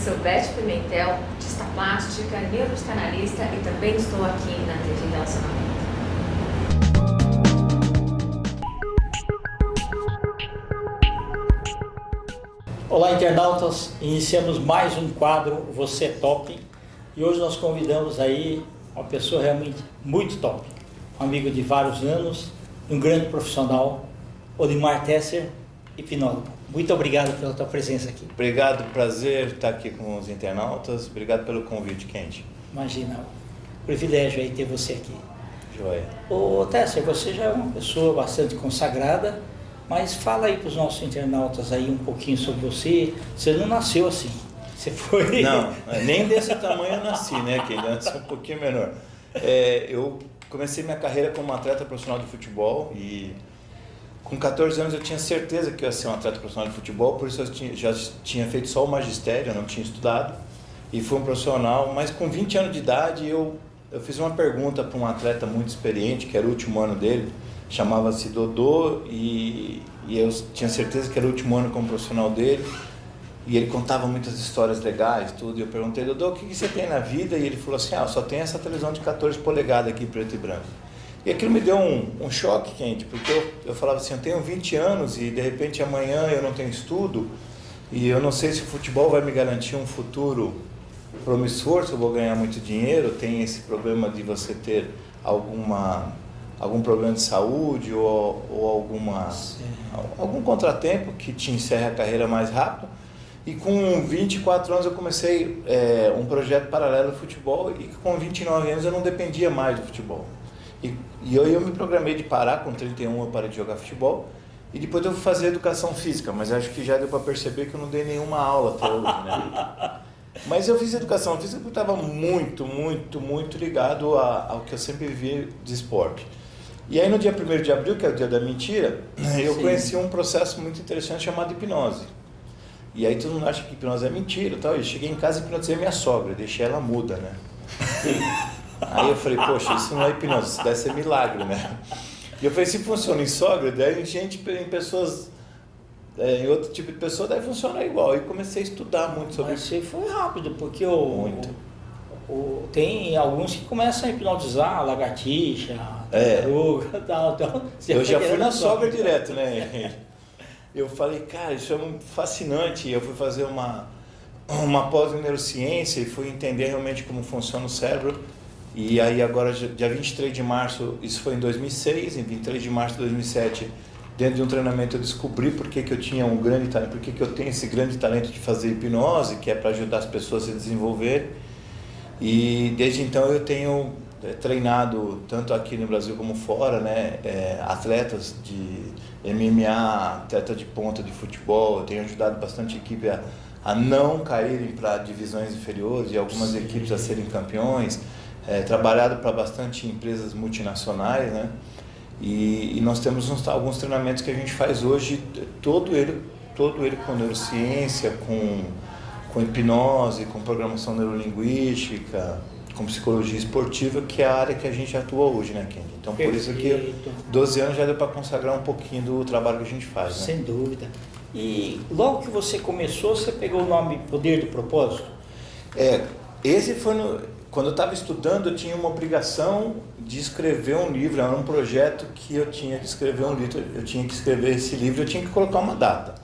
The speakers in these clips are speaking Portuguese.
sou Beth Pimentel, artista plástica, neuropsicanalista e também estou aqui na TV Relacionamento. Olá, internautas! Iniciamos mais um quadro Você é Top e hoje nós convidamos aí uma pessoa realmente muito top, um amigo de vários anos, um grande profissional, Olimar Tesser, hipnólogo. Muito obrigado pela tua presença aqui. Obrigado, prazer estar aqui com os internautas. Obrigado pelo convite, Kendi. Imagina, privilégio aí ter você aqui. Joia. Ô Tesser, você já é uma pessoa bastante consagrada, mas fala aí para os nossos internautas aí um pouquinho sobre você. Você não nasceu assim, você foi... Não, nem desse tamanho eu nasci, né, Kendi? Eu nasci um pouquinho menor. Eu comecei minha carreira como atleta profissional de futebol e com 14 anos eu tinha certeza que eu ia ser um atleta profissional de futebol, por isso eu já tinha feito só o magistério, eu não tinha estudado e fui um profissional, mas com 20 anos de idade eu fiz uma pergunta para um atleta muito experiente, que era o último ano dele, chamava-se Dodô e eu tinha certeza que era o último ano como profissional dele e ele contava muitas histórias legais, tudo, e eu perguntei, Dodô, o que você tem na vida? E ele falou assim, eu só tenho essa televisão de 14 polegadas aqui, preto e branco. E aquilo me deu um choque, quente, porque eu falava assim, eu tenho 20 anos e de repente amanhã eu não tenho estudo e eu não sei se o futebol vai me garantir um futuro promissor, se eu vou ganhar muito dinheiro, tem esse problema de você ter algum problema de saúde ou algum contratempo que te encerre a carreira mais rápido. E com 24 anos eu comecei um projeto paralelo ao futebol e com 29 anos eu não dependia mais do futebol. E eu me programei de parar, com 31 eu parei de jogar futebol e depois eu fui fazer educação física, mas acho que já deu para perceber que eu não dei nenhuma aula até hoje, né? Mas eu fiz educação física porque eu estava muito ligado ao que eu sempre vivi de esporte. E aí no dia 1º de abril, que é o dia da mentira, eu conheci um processo muito interessante chamado hipnose. E aí todo mundo acha que hipnose é mentira e tal. Eu cheguei em casa e hipnotizei minha sogra, deixei ela muda, né? Aí eu falei, poxa, isso não é hipnose, isso deve ser milagre, né? E eu falei, se funciona em sogra, daí em pessoas, em outro tipo de pessoa, deve funcionar igual. E comecei a estudar muito sobre isso. Mas você foi rápido, porque tem alguns que começam a hipnotizar a lagartixa, tartaruga e tal. Então, eu já fui na sogra direto, né? Eu falei, cara, isso é muito fascinante. E eu fui fazer uma pós em neurociência e fui entender realmente como funciona o cérebro. E aí agora, dia 23 de março, isso foi em 2006, em 23 de março de 2007, dentro de um treinamento eu descobri por que eu tinha um grande talento, por que eu tenho esse grande talento de fazer hipnose, que é para ajudar as pessoas a se desenvolver. E desde então eu tenho treinado, tanto aqui no Brasil como fora, né, atletas de MMA, atleta de ponta de futebol. Eu tenho ajudado bastante a equipe a não caírem para divisões inferiores e algumas equipes a serem campeões. Trabalhado para bastante empresas multinacionais, né? E nós temos alguns treinamentos que a gente faz hoje, todo ele com neurociência, com hipnose, com programação neurolinguística, com psicologia esportiva, que é a área que a gente atua hoje, né, Kendi? Então, por isso que 12 anos já deu para consagrar um pouquinho do trabalho que a gente faz, né? Sem dúvida. E logo que você começou, você pegou o nome Poder do Propósito? Esse foi quando eu estava estudando, eu tinha uma obrigação de escrever um livro, era um projeto que eu tinha que escrever um livro, eu tinha que escrever esse livro, eu tinha que colocar uma data.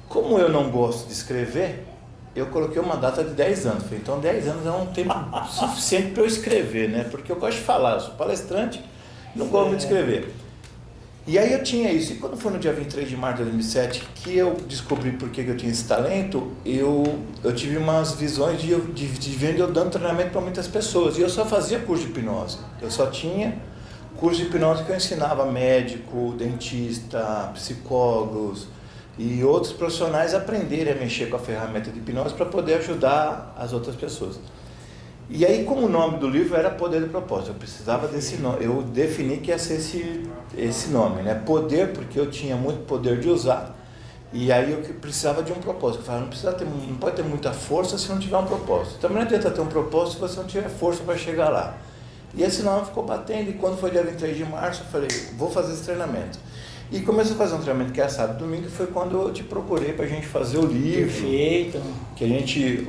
Como eu não gosto de escrever, eu coloquei uma data de 10 anos. Falei, então 10 anos é um tempo suficiente para eu escrever, né? Porque eu gosto de falar, eu sou palestrante, não gosto muito de escrever. E aí eu tinha isso, e quando foi no dia 23 de março de 2007 que eu descobri por que eu tinha esse talento, eu tive umas visões de vendo eu dando treinamento para muitas pessoas, e eu só fazia curso de hipnose, eu só tinha curso de hipnose que eu ensinava médico, dentista, psicólogos e outros profissionais a aprenderem a mexer com a ferramenta de hipnose para poder ajudar as outras pessoas. E aí, como o nome do livro era Poder do Propósito, eu precisava desse nome, eu defini que ia ser esse nome, né? Poder, porque eu tinha muito poder de usar, e aí eu precisava de um propósito. Eu falava, não pode ter muita força se não tiver um propósito. Também não adianta ter um propósito se você não tiver força para chegar lá. E esse nome ficou batendo, e quando foi dia 23 de março, eu falei, vou fazer esse treinamento. E começou a fazer um treinamento que era sábado e domingo, foi quando eu te procurei para a gente fazer o livro. Perfeito. Que a gente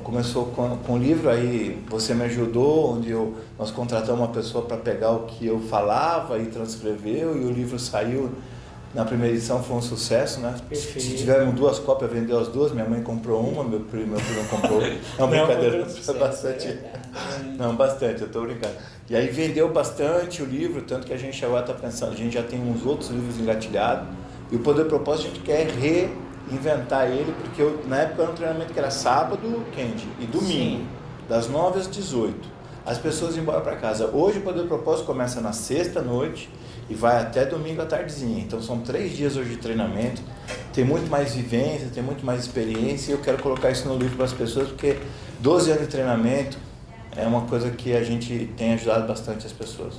começou com o livro, aí você me ajudou, onde nós contratamos uma pessoa para pegar o que eu falava e transcreveu, e o livro saiu. Na primeira edição foi um sucesso, né? Perfeito. Tivemos 2 cópias, vendeu as 2, minha mãe comprou uma, meu primo comprou. Não, brincadeira, foi bastante. Não, bastante, eu estou brincando. E aí vendeu bastante o livro, tanto que a gente agora está pensando, a gente já tem uns outros livros engatilhados, e o Poder Propósito a gente quer reinventar ele, porque na época era um treinamento que era sábado, Kendi, e domingo, sim, das 9 às 18. As pessoas iam embora para casa. Hoje o Poder Propósito começa na sexta-noite, e vai até domingo à tardezinha. Então são 3 dias hoje de treinamento, tem muito mais vivência, tem muito mais experiência, e eu quero colocar isso no livro para as pessoas, porque 12 anos de treinamento é uma coisa que a gente tem ajudado bastante as pessoas.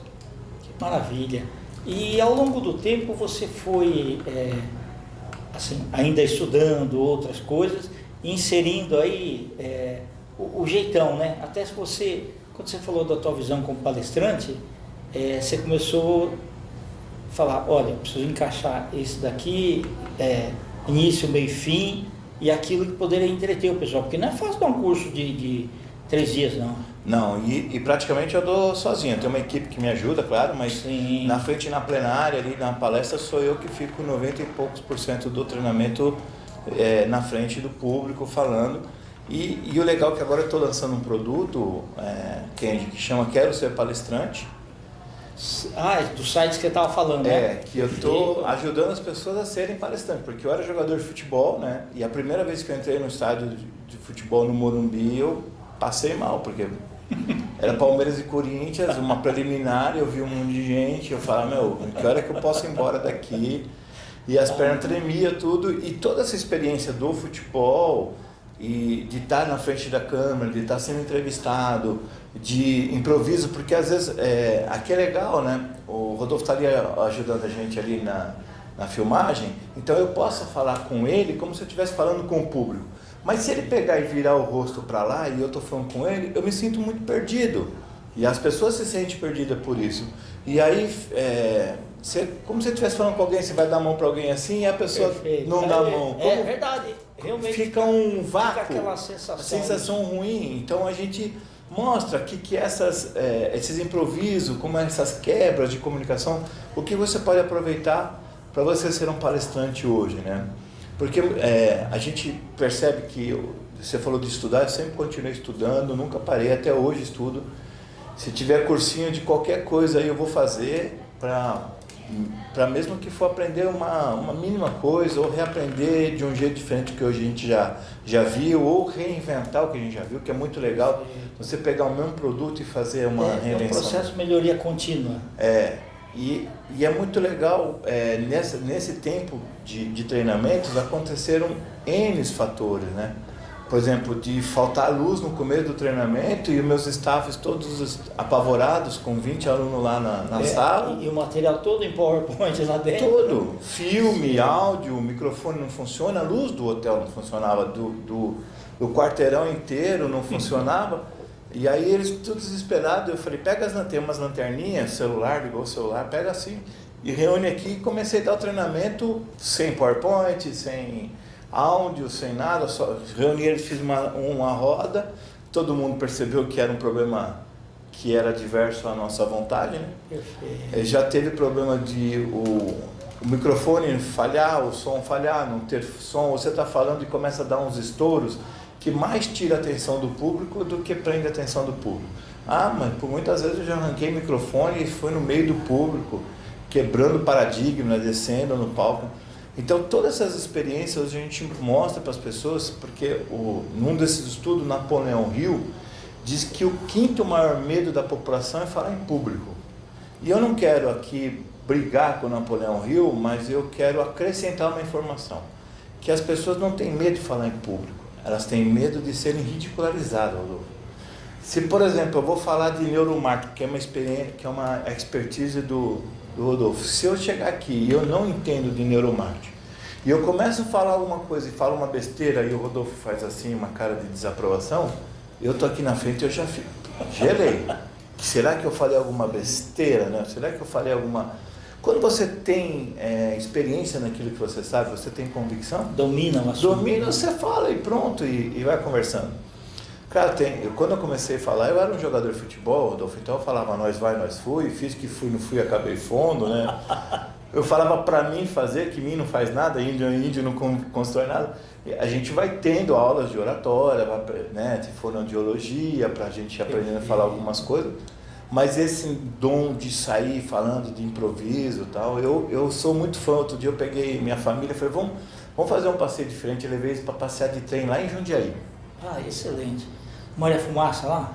Que maravilha! E ao longo do tempo você foi assim, ainda estudando outras coisas, inserindo aí o jeitão, né? Até se você, quando você falou da tua visão como palestrante, você começou falar, olha, preciso encaixar esse daqui, início, meio e fim, e aquilo que poderia entreter o pessoal, porque não é fácil dar um curso de 3 dias, não. Não, e praticamente eu dou sozinho, eu tenho uma equipe que me ajuda, claro, mas sim, na frente, na plenária, ali na palestra, sou eu que fico 90 e poucos % do treinamento na frente do público, falando. E o legal é que agora eu estou lançando um produto, Kendi, que chama Quero Ser Palestrante. Dos sites que você estava falando, né? Que eu estou ajudando as pessoas a serem palestrantes, porque eu era jogador de futebol, né? E a primeira vez que eu entrei no estádio de futebol no Morumbi, eu passei mal, porque era Palmeiras e Corinthians, uma preliminar, eu vi um monte de gente, eu falava, que hora que eu posso ir embora daqui? E as pernas tremiam, tudo, e toda essa experiência do futebol, e de estar na frente da câmera, de estar sendo entrevistado, de improviso, porque às vezes aqui é legal, né? O Rodolfo estaria ajudando a gente ali na filmagem, então eu posso falar com ele como se eu estivesse falando com o público. Mas se ele pegar e virar o rosto para lá e eu estou falando com ele, eu me sinto muito perdido. E as pessoas se sentem perdidas por isso. E aí, como se você estivesse falando com alguém, você vai dar a mão para alguém assim e a pessoa não dá a mão. É verdade. Realmente fica um vácuo, fica aquela sensação ruim. Então a gente mostra que esses improvisos, como essas quebras de comunicação, o que você pode aproveitar para você ser um palestrante hoje, né? Porque a gente percebe que, você falou de estudar, eu sempre continuei estudando, nunca parei, até hoje estudo. Se tiver cursinho de qualquer coisa aí eu vou fazer para mesmo que for aprender uma mínima coisa, ou reaprender de um jeito diferente do que hoje a gente já viu, ou reinventar o que a gente já viu, que é muito legal, você pegar o mesmo produto e fazer uma reinvenção. É um processo de melhoria contínua. E é muito legal, nesse tempo de treinamentos aconteceram N fatores, né? Por exemplo, de faltar luz no começo do treinamento e os meus staffs todos apavorados, com 20 alunos lá na sala. E o material todo em PowerPoint lá dentro. Todo. Filme, áudio, microfone não funciona, a luz do hotel não funcionava, do quarteirão inteiro não funcionava. E aí eles todos desesperados, eu falei, pega umas lanterninhas, celular, ligou o celular, pega assim, e reúne aqui, e comecei a dar o treinamento sem PowerPoint, sem áudio, sem nada, só reuni eles, fiz uma roda, todo mundo percebeu que era um problema que era adverso à nossa vontade, né? Perfeito. Já teve problema de o microfone falhar, o som falhar, não ter som, você está falando e começa a dar uns estouros, que mais tira a atenção do público do que prende a atenção do público. Mas por muitas vezes eu já arranquei o microfone e foi no meio do público, quebrando paradigma, descendo no palco. Então todas essas experiências a gente mostra para as pessoas, porque num desses estudos, Napoleão Hill diz que o 5º maior medo da população é falar em público. E eu não quero aqui brigar com o Napoleão Hill, mas eu quero acrescentar uma informação, que as pessoas não têm medo de falar em público. Elas têm medo de serem ridicularizadas, Rodolfo. Se, por exemplo, eu vou falar de neuromarketing, que é uma experiência, que é uma expertise do Rodolfo. Se eu chegar aqui e eu não entendo de neuromarketing, e eu começo a falar alguma coisa e falo uma besteira, e o Rodolfo faz assim, uma cara de desaprovação, eu tô aqui na frente e eu já fico, gelei. Será que eu falei alguma besteira, né? Será que eu falei alguma Quando você tem experiência naquilo que você sabe, você tem convicção, Domina o assunto. domina, você fala e pronto, e vai conversando. Cara, quando eu comecei a falar, eu era um jogador de futebol, Rodolfo, então eu falava nós vai, nós fui, fiz que fui, não fui, acabei fundo, né? Eu falava para mim fazer, que mim não faz nada, índio não constrói nada. A gente vai tendo aulas de oratória, né, de fonoaudiologia, para a gente aprendendo a falar algumas coisas, mas esse dom de sair falando de improviso e tal, eu sou muito fã. Outro dia eu peguei minha família e falei, vamos fazer um passeio diferente, eu levei eles para passear de trem lá em Jundiaí. Ah, excelente. Maria Fumaça lá?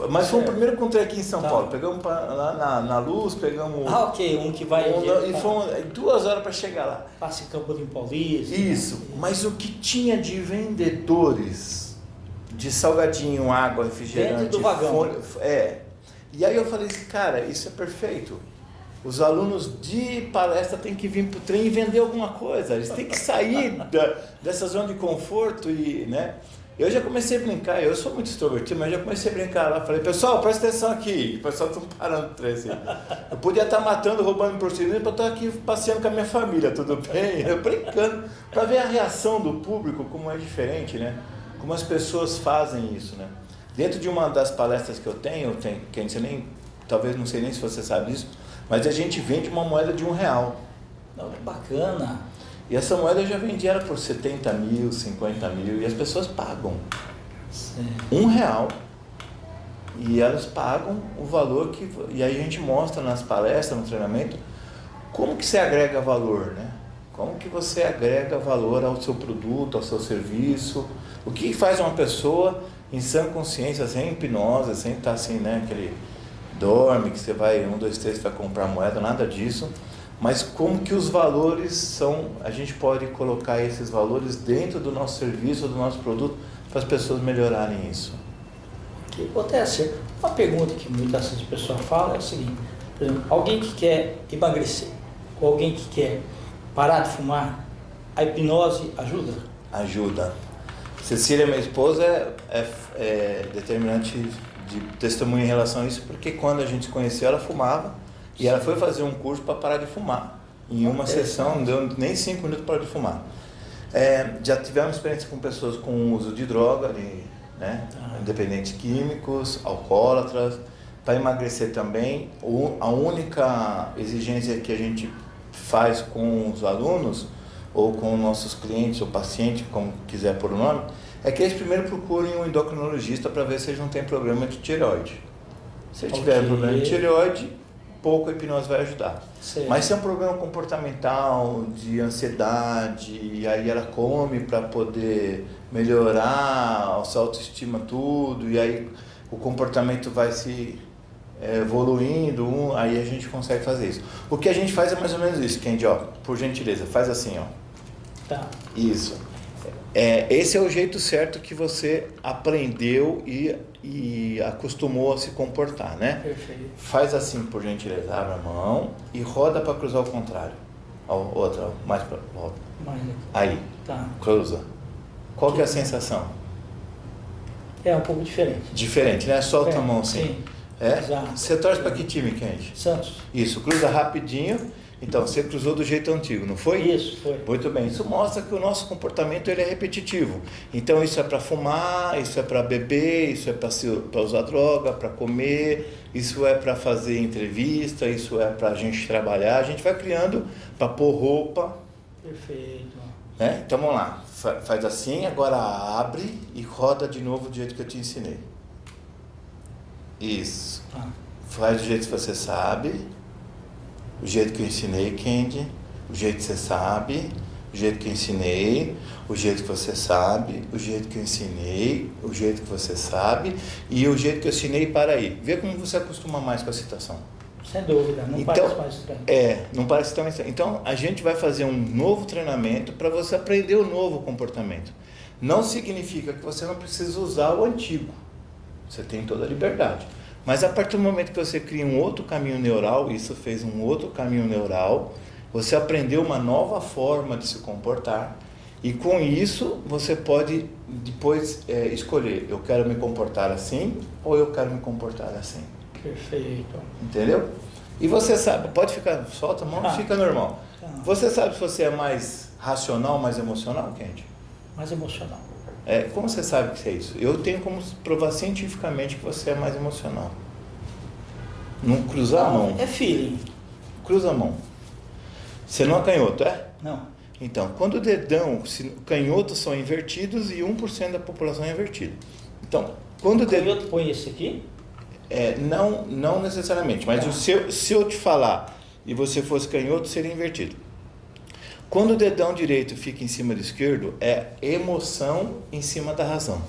Mas fomos primeiro com um trem aqui em São Paulo. Pegamos lá na Luz, pegamos... Ah, ok. Um que vai... e fomos 2 horas para chegar lá. Passa em Campo Limpo Paulista. Isso. Né? Mas o que tinha de vendedores de salgadinho, água, refrigerante... Dentro do vagão. E aí eu falei assim, cara, isso é perfeito. Os alunos de palestra têm que vir para o trem e vender alguma coisa. Eles têm que sair dessa zona de conforto e, né? Eu já comecei a brincar, eu sou muito extrovertido, mas já comecei a brincar lá. Falei, pessoal, presta atenção aqui. O pessoal está parando o trem assim. Eu podia estar matando, roubando prostituindo para estar aqui passeando com a minha família, tudo bem? Eu brincando, para ver a reação do público, como é diferente, né? Como as pessoas fazem isso, né? Dentro de uma das palestras que eu tenho que a gente talvez não sei nem se você sabe disso, mas a gente vende uma moeda de R$1. Não, é bacana. E essa moeda eu já vendi ela por 70 mil, 50 mil, e as pessoas pagam R$1. E elas pagam o valor que... E aí a gente mostra nas palestras, no treinamento, como que você agrega valor, né? Como que você agrega valor ao seu produto, ao seu serviço. O que faz uma pessoa em sã consciência, sem hipnose, sem estar assim, né? Aquele dorme, que você vai, 1, 2, 3, vai comprar moeda, nada disso. Mas como que os valores são, a gente pode colocar esses valores dentro do nosso serviço, do nosso produto, para as pessoas melhorarem isso. Acontece, uma pergunta que muitas vezes as pessoas falam é o seguinte, por exemplo, alguém que quer emagrecer, ou alguém que quer parar de fumar, a hipnose ajuda? Ajuda. Cecília, minha esposa, é determinante de testemunho em relação a isso, porque quando a gente se conheceu, ela fumava, e ela foi fazer um curso para parar de fumar. Em uma sessão, não deu nem 5 minutos para de fumar. Já tivemos experiência com pessoas com uso de droga, né? Independentes químicos, alcoólatras, para emagrecer também. A única exigência que a gente faz com os alunos, ou com nossos clientes, ou pacientes, como quiser pôr o nome, é que eles primeiro procurem um endocrinologista para ver se eles não têm problema de tireoide. Se tiver problema de tireoide, pouco a hipnose vai ajudar. Certo. Mas se é um problema comportamental, de ansiedade, e aí ela come para poder melhorar a sua autoestima, tudo, e aí o comportamento vai se evoluindo, aí a gente consegue fazer isso. O que a gente faz é mais ou menos isso, Kendi, ó, por gentileza, faz assim, ó. Tá. Isso. Esse é o jeito certo que você aprendeu e acostumou a se comportar, né? Perfeito. Faz assim, por gentileza, abre a mão e roda para cruzar ao contrário. Outra, mais para volta. Aí, Tá. cruza. Qual que é a sensação? É um pouco diferente. Diferente, né? Solta a mão assim. Sim. Exato. Você torce para que time, Kendi? Santos. Isso, cruza rapidinho. Então, você cruzou do jeito antigo, não foi? Isso, foi. Muito bem. Isso mostra que o nosso comportamento ele é repetitivo. Então, isso é para fumar, isso é para beber, isso é para usar droga, para comer, isso é para fazer entrevista, isso é para a gente trabalhar. A gente vai criando para pôr roupa. Perfeito. Né? Então, vamos lá. Faz assim, agora abre e roda de novo do jeito que eu te ensinei. Isso. Tá. Faz do jeito que você sabe. O jeito que eu ensinei, Kendi, o jeito que você sabe, o jeito que eu ensinei, o jeito que você sabe, o jeito que eu ensinei, o jeito que você sabe e o jeito que eu ensinei para aí. Vê como você acostuma mais com a citação. Sem dúvida, não parece mais estranho. Não parece tão estranho. Então, a gente vai fazer um novo treinamento para você aprender o novo comportamento. Não significa que você não precisa usar o antigo. Você tem toda a liberdade. Mas a partir do momento que você cria um outro caminho neural, isso fez um outro caminho neural, você aprendeu uma nova forma de se comportar e com isso você pode depois escolher, eu quero me comportar assim ou eu quero me comportar assim. Perfeito. Entendeu? E você sabe, pode ficar, solta a mão, fica normal. Tá. Você sabe se você é mais racional, mais emocional, Kendi? Mais emocional. Como você sabe que é isso? Eu tenho como provar cientificamente que você é mais emocional. Não cruzar a mão. É feeling. Cruza a mão. Você não é canhoto, é? Não. Então, quando o dedão, canhotos são invertidos e 1% da população é invertida. Então, quando o dedão... Canhoto põe esse aqui? Não necessariamente, mas se eu te falar e você fosse canhoto, seria invertido. Quando o dedão direito fica em cima do esquerdo, é emoção em cima da razão.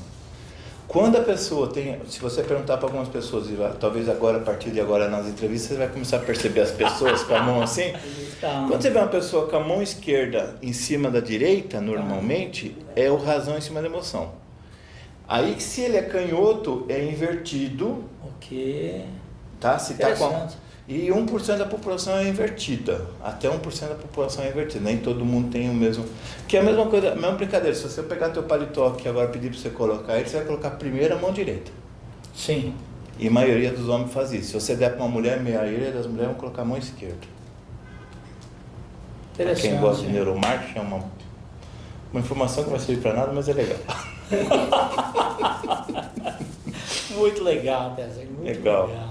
Quando a pessoa tem, se você perguntar para algumas pessoas, e talvez agora, a partir de agora nas entrevistas, você vai começar a perceber as pessoas com a mão assim. Quando você vê uma pessoa com a mão esquerda em cima da direita, normalmente, é o razão em cima da emoção. Aí, se ele é canhoto, é invertido. Ok. Tá? Se tá com E 1% da população é invertida. Até 1% da população é invertida. Nem todo mundo tem o mesmo. Que é a mesma coisa, a mesma brincadeira. Se você pegar teu paletó aqui agora pedir para você colocar ele, você vai colocar primeiro a mão direita. Sim. E a maioria dos homens faz isso. Se você der para uma mulher, a maioria das mulheres vão colocar a mão esquerda. Para quem gosta de neuromarketing, é uma informação que não vai servir para nada, mas é legal. Muito legal, César. Muito legal. Né?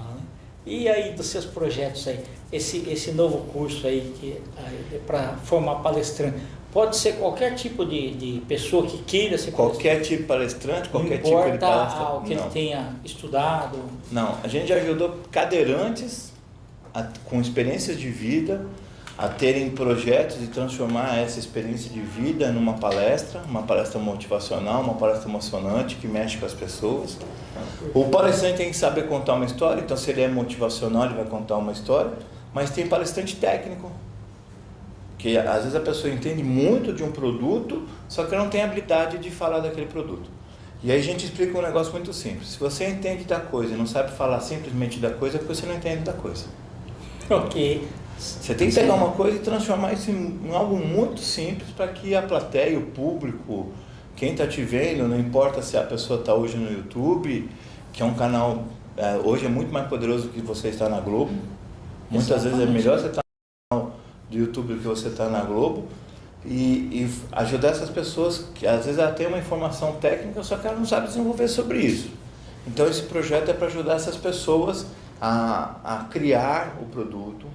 E aí, dos seus projetos aí, esse novo curso aí, para formar palestrante, pode ser qualquer tipo de pessoa que queira ser qualquer tipo de palestrante, qualquer tipo de palestrante. Não importa o que ele tenha estudado. Não, a gente já ajudou cadeirantes com experiências de vida a terem projetos e transformar essa experiência de vida numa palestra motivacional, uma palestra emocionante que mexe com as pessoas. O palestrante tem que saber contar uma história, então se ele é motivacional, ele vai contar uma história, mas tem palestrante técnico, que às vezes a pessoa entende muito de um produto, só que não tem habilidade de falar daquele produto. E aí a gente explica um negócio muito simples. Se você entende da coisa e não sabe falar simplesmente da coisa, é porque você não entende da coisa. Ok. Você tem que pegar uma coisa e transformar isso em algo muito simples para que a plateia, o público, quem está te vendo, não importa se a pessoa está hoje no YouTube, que é um canal, hoje é muito mais poderoso do que você estar na Globo. Muitas vezes é melhor você estar no canal do YouTube do que você estar na Globo. E ajudar essas pessoas que às vezes ela tem uma informação técnica, só que ela não sabe desenvolver sobre isso. Então esse projeto é para ajudar essas pessoas a criar o produto,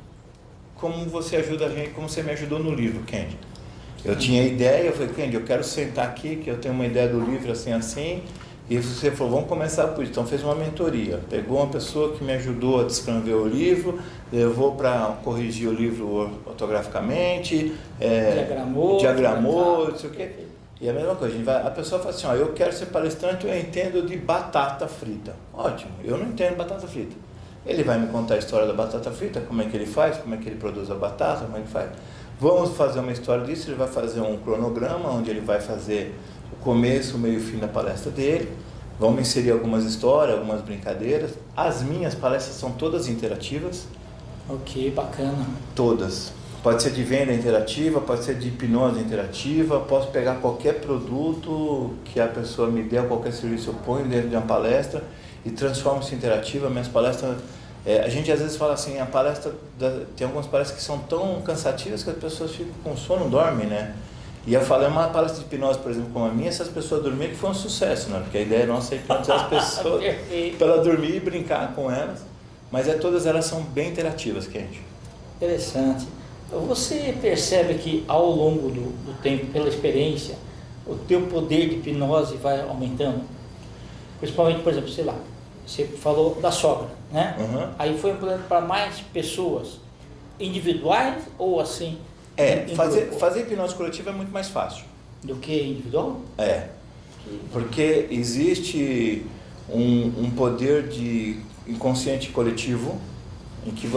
como você ajuda a gente, como você me ajudou no livro, Kendi. Eu tinha ideia, eu falei, Kendi, eu quero sentar aqui, que eu tenho uma ideia do livro assim, e você falou, vamos começar por isso. Então fez uma mentoria, pegou uma pessoa que me ajudou a descrever o livro, levou para corrigir o livro ortograficamente, diagramou, não sei o quê. E a mesma coisa, a pessoa fala assim, eu quero ser palestrante, eu entendo de batata frita. Ótimo, eu não entendo batata frita. Ele vai me contar a história da batata frita, como é que ele faz, como é que ele produz a batata, como é que faz. Vamos fazer uma história disso, ele vai fazer um cronograma, onde ele vai fazer o começo, o meio e o fim da palestra dele. Vamos inserir algumas histórias, algumas brincadeiras. As minhas palestras são todas interativas. Ok, bacana. Todas. Pode ser de venda interativa, pode ser de hipnose interativa, posso pegar qualquer produto que a pessoa me dê, qualquer serviço eu ponho dentro de uma palestra e transformo isso em interativa. Minhas palestras, a gente às vezes fala assim, tem algumas palestras que são tão cansativas que as pessoas ficam com sono, dormem, né? E eu falei, uma palestra de hipnose, por exemplo, como a minha, se as pessoas dormirem, que foi um sucesso, né? Porque a ideia nossa é hipnotizar as pessoas para elas dormir e brincar com elas, mas todas elas são bem interativas, Kendi. Interessante. Você percebe que ao longo do tempo, pela experiência, o teu poder de hipnose vai aumentando? Principalmente, por exemplo, sei lá, você falou da sogra, né? Uhum. Aí foi ampliando para mais pessoas individuais ou assim? Fazer hipnose coletiva é muito mais fácil. Do que individual? Porque existe um poder de inconsciente coletivo em que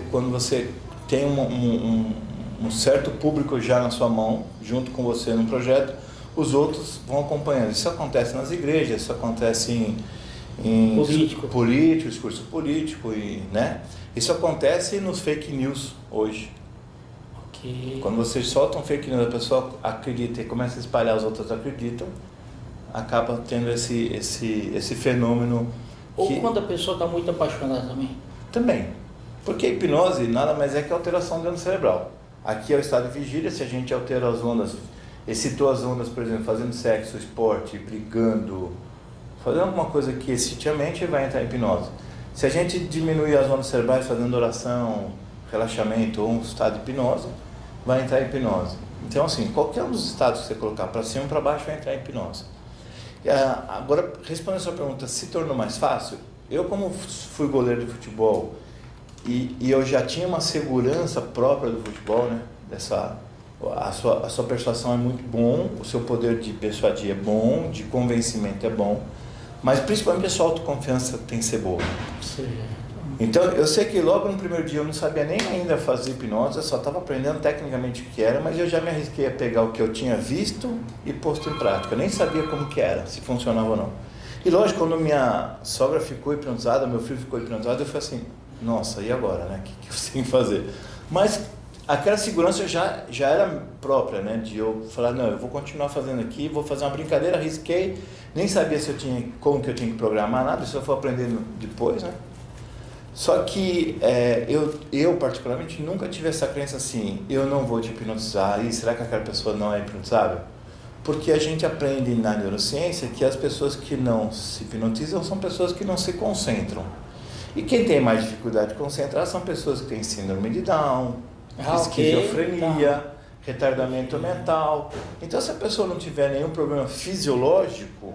quando você tem um certo público já na sua mão, junto com você no projeto, os outros vão acompanhando. Isso acontece nas igrejas, isso acontece em discurso político, né? Isso acontece nos fake news hoje. Okay. Quando você solta um fake news, a pessoa acredita e começa a espalhar, os outros acreditam, acaba tendo esse fenômeno. Ou quando a pessoa está muito apaixonada também. Também. Porque a hipnose nada mais é que alteração do âmbito cerebral. Aqui é o estado de vigília, se a gente altera as ondas, excitou as ondas, por exemplo, fazendo sexo, esporte, brigando, fazendo alguma coisa que excite a mente, vai entrar em hipnose. Se a gente diminuir as ondas cerebrais fazendo oração, relaxamento ou um estado de hipnose, vai entrar em hipnose. Então, assim, qualquer um dos estados que você colocar para cima ou para baixo vai entrar em hipnose. Agora, respondendo a sua pergunta, se tornou mais fácil? Eu, como fui goleiro de futebol e eu já tinha uma segurança própria do futebol, né? A sua persuasão é muito bom, o seu poder de persuadir é bom, de convencimento é bom, mas principalmente a sua autoconfiança tem que ser boa. Sim. Então, eu sei que logo no primeiro dia eu não sabia nem ainda fazer hipnose, eu só estava aprendendo tecnicamente o que era, mas eu já me arrisquei a pegar o que eu tinha visto e posto em prática. Eu nem sabia como que era, se funcionava ou não. E lógico, quando minha sogra ficou hipnotizada, meu filho ficou hipnotizado, eu falei assim, nossa, e agora, né? O que eu tenho que fazer? Mas aquela segurança já era própria, né? De eu falar, não, eu vou continuar fazendo aqui, vou fazer uma brincadeira, arrisquei, nem sabia como que eu tinha que programar nada, isso eu fui aprendendo depois, né? Só que eu particularmente nunca tive essa crença assim, eu não vou te hipnotizar, e será que aquela pessoa não é hipnotizável? Porque a gente aprende na neurociência que as pessoas que não se hipnotizam são pessoas que não se concentram. E quem tem mais dificuldade de concentrar são pessoas que têm síndrome de Down, esquizofrenia, retardamento mental. Então, se a pessoa não tiver nenhum problema fisiológico,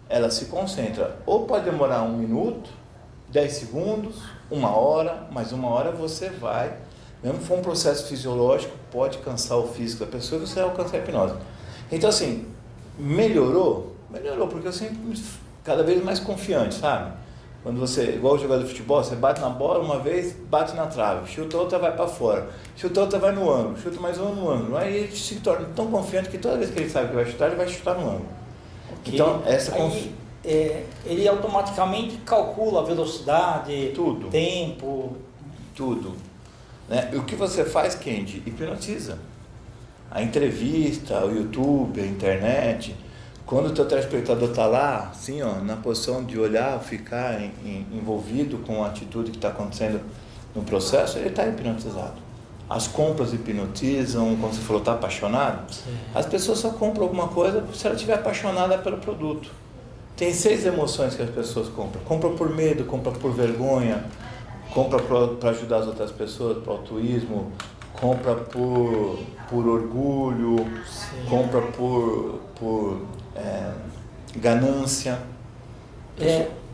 ela se concentra. Ou pode demorar 1 minuto, 10 segundos, 1 hora, mas 1 hora você vai, mesmo que for um processo fisiológico, pode cansar o físico da pessoa e você vai alcançar a hipnose. Então, assim, melhorou, porque eu sempre cada vez mais confiante, sabe? Quando você, igual o jogador de futebol, você bate na bola uma vez, bate na trave, chuta outra, vai para fora, chuta outra, vai no ângulo, chuta mais uma no ângulo. Aí ele se torna tão confiante que toda vez que ele sabe que vai chutar, ele vai chutar no ângulo. Okay. Então, essa ele automaticamente calcula a velocidade, tudo, tempo, tudo. Né? E o que você faz, Kendi? Hipnotiza. A entrevista, o YouTube, a internet, quando o teu telespectador está lá, assim, ó, na posição de olhar, ficar envolvido com a atitude que está acontecendo no processo, ele está hipnotizado. As compras hipnotizam, quando você falou, está apaixonado, sim. As pessoas só compram alguma coisa se ela estiver apaixonada pelo produto. Tem 6 emoções que as pessoas compram. Compra por medo, compra por vergonha, compra para ajudar as outras pessoas, por altruísmo, compra por orgulho, sim. Compra por ganância.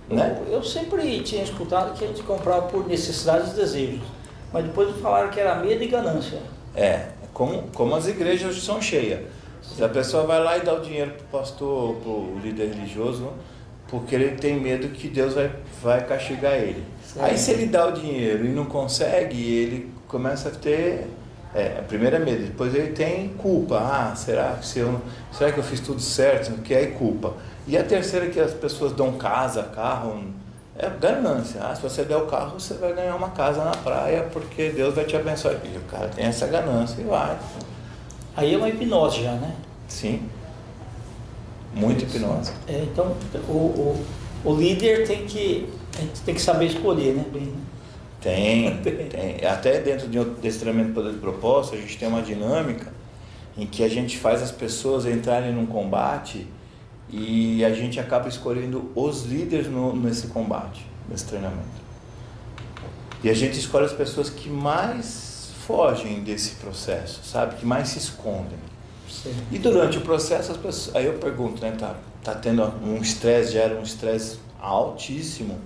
Né? Eu sempre tinha escutado que a gente comprava por necessidades e desejos, mas depois falaram que era medo e ganância. Como as igrejas hoje são cheias. Se a pessoa vai lá e dá o dinheiro para o pastor ou para o líder religioso, porque ele tem medo que Deus vai castigar ele. Sim. Aí se ele dá o dinheiro e não consegue, ele começa a ter... primeiro é medo, depois ele tem culpa. Será que eu fiz tudo certo? Que é culpa. E a terceira que as pessoas dão casa, carro, é ganância. Se você der o carro, você vai ganhar uma casa na praia, porque Deus vai te abençoar. E o cara tem essa ganância e vai. Aí é uma hipnose já, né? Sim. Muita hipnose. Então, o líder a gente tem que saber escolher, né? Tem. Até dentro desse treinamento de poder de propósito, a gente tem uma dinâmica em que a gente faz as pessoas entrarem num combate e a gente acaba escolhendo os líderes nesse combate, nesse treinamento. E a gente escolhe as pessoas que mais fogem desse processo, sabe? Que mais se escondem. Sim. E durante o processo, as pessoas, aí eu pergunto, né? Tá tendo um estresse, gera um estresse altíssimo.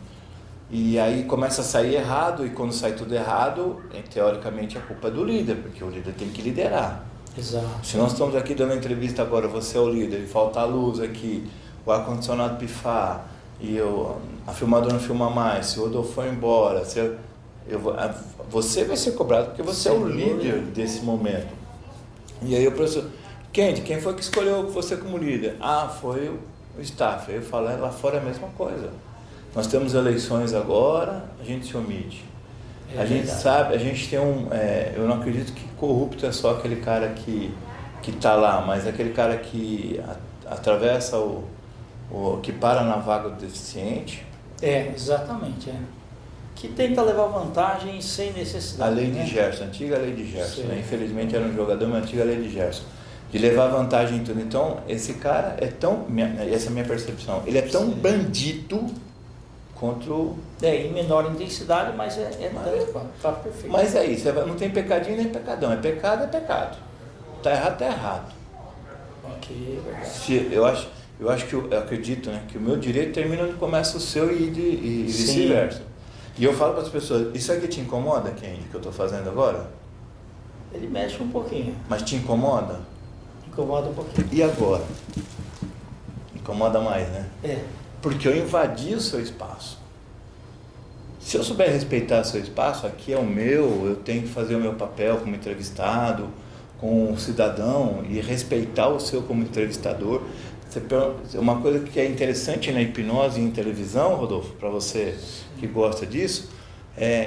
E aí começa a sair errado, e quando sai tudo errado, teoricamente a culpa é do líder, porque o líder tem que liderar. Exato. Se nós estamos aqui dando uma entrevista agora, você é o líder, e falta a luz aqui, o ar-condicionado pifar, e a filmadora não filma mais, se o Rodolfo for embora, você vai ser cobrado porque você é o líder desse momento. E aí o professor, Kendi, quem foi que escolheu você como líder? Foi o staff. Aí eu falo, lá fora é a mesma coisa. Nós temos eleições agora, a gente se omite. A gente sabe, a gente tem eu não acredito que corrupto é só aquele cara que está lá, mas aquele cara que atravessa que para na vaga do deficiente. Exatamente. que tenta levar vantagem sem A necessidade. lei né? de Gerson, a antiga lei de Gerson, Sim. né? Infelizmente era um jogador, mas a antiga lei de Gerson. De levar vantagem em tudo. Então, esse cara é tão, essa é a minha percepção, ele é tão Sim. bandido contra o... Em menor intensidade, mas tá perfeito. Mas é isso, não tem pecadinho nem pecadão, é pecado. Tá errado. Ok, verdade. Eu acho que eu acredito, né, que o meu direito termina onde começa o seu e Sim. vice-versa. E eu falo para as pessoas, isso aqui te incomoda, Kendi, que eu estou fazendo agora? Ele mexe um pouquinho, Mas te incomoda? incomoda um pouquinho. E agora? Incomoda mais, né? É, Porque eu invadi o seu espaço. Se eu souber respeitar o seu espaço, aqui é o meu, eu tenho que fazer o meu papel como entrevistado, como cidadão e respeitar o seu como entrevistador. Uma coisa que é interessante na hipnose e em televisão, Rodolfo, para você que gosta disso,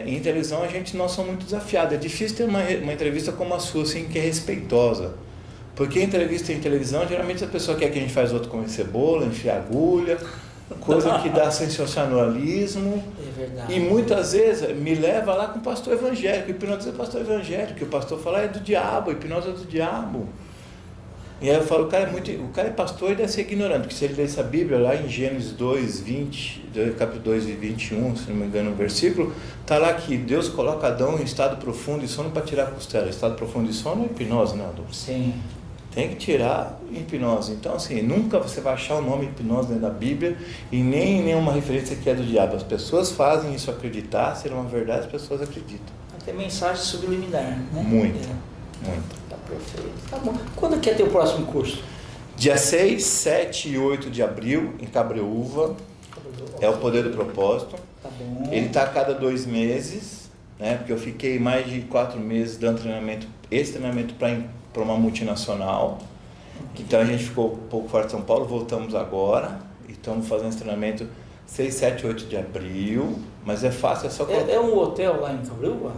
em televisão nós somos muito desafiados. É difícil ter uma entrevista como a sua, assim, que é respeitosa. Porque entrevista em televisão, geralmente a pessoa quer que a gente faz outro comer cebola, enfiar agulha, coisa que dá sensacionalismo. é verdade. E muitas vezes me leva lá com o pastor evangélico. Hipnose é pastor evangélico, que o pastor fala é do diabo, hipnose é do diabo. E aí eu falo, o cara é pastor e deve ser ignorante, porque se ele lê essa Bíblia lá em Gênesis 2, 20, capítulo 2 e 21, se não me engano o versículo, está lá que Deus coloca Adão em estado profundo de sono para tirar a costela. Estado profundo de sono é hipnose, né, Adão? Sim. Tem que tirar hipnose. Então, assim, nunca você vai achar o nome hipnose dentro da Bíblia e nem nenhuma referência que é do diabo. As pessoas fazem isso acreditar, ser uma verdade, as pessoas acreditam. Tem mensagem subliminar, né? Muito. Tá perfeito. Tá bom. Quando que é teu próximo curso? Dia 6, 7 e 8 de abril, em Cabreúva, é o Poder do Propósito. Tá bom. Ele está a cada 2 meses, né? Porque eu fiquei mais de 4 meses dando esse treinamento para uma multinacional. Então a gente ficou um pouco fora de São Paulo, voltamos agora e estamos fazendo esse treinamento 6, 7 e 8 de abril, mas é fácil, é só colocar. É um hotel lá em Cabreúva?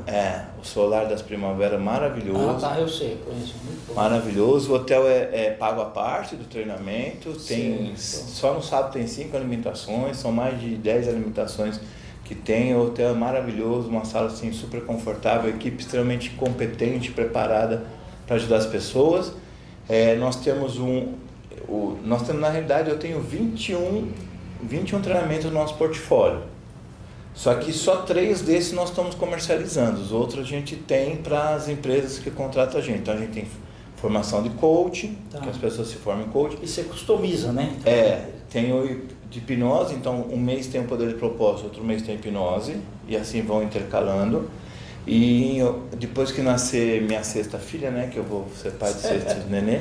O Solar das Primaveras, maravilhoso. Eu sei, conheço muito bom. Maravilhoso, o hotel é pago à parte do treinamento, Sim, só no sábado tem 5 alimentações, são mais de 10 alimentações que tem, o hotel é maravilhoso, uma sala assim super confortável, equipe extremamente competente, preparada para ajudar as pessoas. Nós temos na realidade eu tenho 21 treinamentos no nosso portfólio. Só que só 3 desses nós estamos comercializando. Os outros a gente tem para as empresas que contratam a gente. Então a gente tem formação de coaching, que as pessoas se formam em coaching. E você customiza, né? Tem o de hipnose, então um mês tem o poder de propósito, outro mês tem hipnose, e assim vão intercalando. E depois que nascer minha 6ª filha, né, que eu vou ser pai de 6º nenê,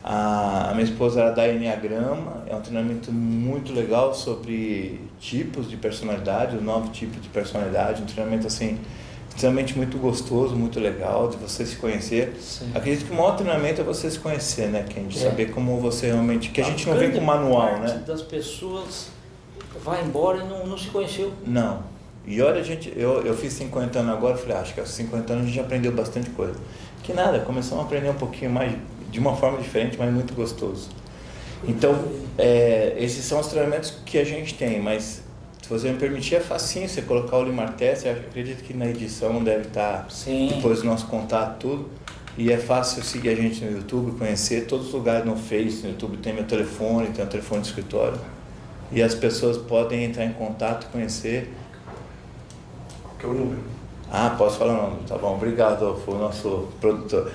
a minha esposa ela dá Enneagrama, é um treinamento muito legal sobre tipos de personalidade, 9 tipos de personalidade, um treinamento assim, extremamente muito gostoso, muito legal de você se conhecer. Sim. Acredito que o maior treinamento é você se conhecer, né, Kendi? Saber como você realmente, que a gente não vem com manual, né? Das pessoas vai embora e não se conheceu. Não. E olha, eu fiz 50 anos agora, falei, acho que aos 50 anos a gente aprendeu bastante coisa. Que nada, começamos a aprender um pouquinho mais, de uma forma diferente, mas muito gostoso. Então, esses são os treinamentos que a gente tem, mas se você me permitir, é facinho você colocar o Limar Test, eu acredito que na edição deve estar, depois do nosso contato, tudo. E é fácil seguir a gente no YouTube, conhecer todos os lugares no Face, no YouTube tem meu telefone, tem o telefone do escritório. E as pessoas podem entrar em contato e conhecer. Que é o número? Posso falar o nome? Tá bom, obrigado, foi o nosso produtor.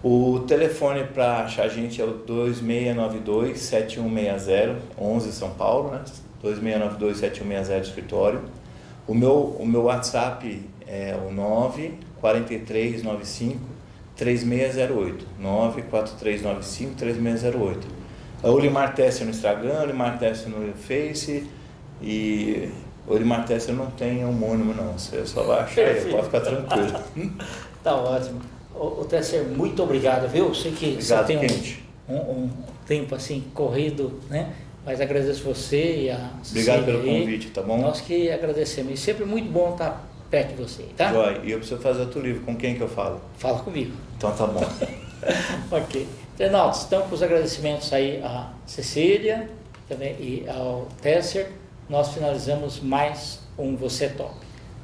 O telefone para achar a gente é o 2692-7160, 11 São Paulo, né? 2692-7160 escritório. O meu WhatsApp é o 94395-3608, 94395-3608. É o Limar Tester no Instagram, o Limar Tester no Face e... O Limar Tester não tem homônimo não, você só vai achar aí, pode ficar tranquilo. Tá ótimo. Ô Tesser, muito obrigado, viu? Eu sei que Obrigado, você tem um tempo assim corrido, né? Mas agradeço você e a Obrigado pelo aí. convite, tá bom? Nós que agradecemos. E sempre muito bom estar perto de você, tá? Joia. E eu preciso fazer outro livro, com quem que eu falo? Fala comigo. Então tá bom. Ok. Internautas, então com os agradecimentos aí a Cecília também, e ao Tesser, nós finalizamos mais um Você Top.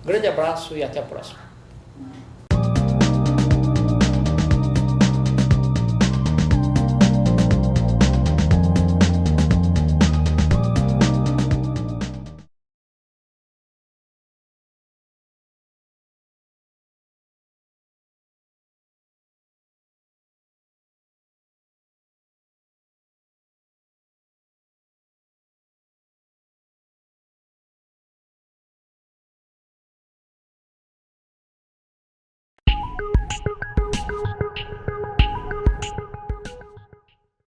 Grande abraço e até a próxima.